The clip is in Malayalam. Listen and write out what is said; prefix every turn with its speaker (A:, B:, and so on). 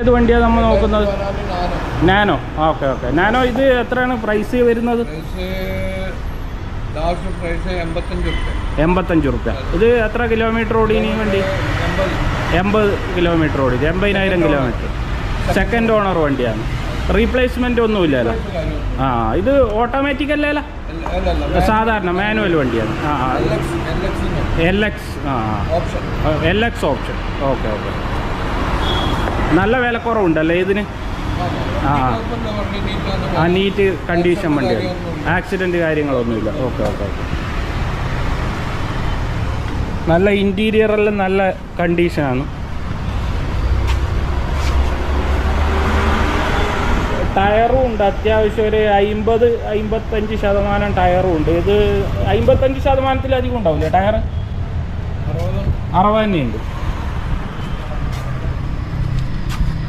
A: ഏത് വണ്ടിയാണ് നമ്മൾ നോക്കുന്നത്? നാനോ. Okay okay. നാനോ ഇത് എത്രയാണ് പ്രൈസ് വരുന്നത്? 85 റുപ്യ. ഇത് എത്ര കിലോമീറ്റർ ഓടിനി വണ്ടി? 80 കിലോമീറ്റർ ഓടി. 80,000 കിലോമീറ്റർ. സെക്കൻഡ് ഓണർ വണ്ടിയാണ്. റീപ്ലേസ്മെൻ്റ് ഒന്നുമില്ലല്ലോ. ആ ഇത് ഓട്ടോമാറ്റിക് അല്ലല്ലോ, സാധാരണ മാനുവൽ വണ്ടിയാണ്. LX. LX option. Okay okay. നല്ല വിലക്കുറവുണ്ടല്ലേ ഇതിന്? നീറ്റ് കണ്ടീഷൻ വണ്ടിയാണ്. ആക്സിഡൻറ്റ് കാര്യങ്ങളൊന്നുമില്ല. Okay okay okay. നല്ല ഇൻറ്റീരിയറെല്ലാം നല്ല കണ്ടീഷനാണ്. ടയറും ഉണ്ട് അത്യാവശ്യം ഒരു 50-55% ടയറും ഉണ്ട്. ഇത് 55%-ലധികം ഉണ്ടാവില്ലേ ടയർ? 60 തന്നെയുണ്ട്.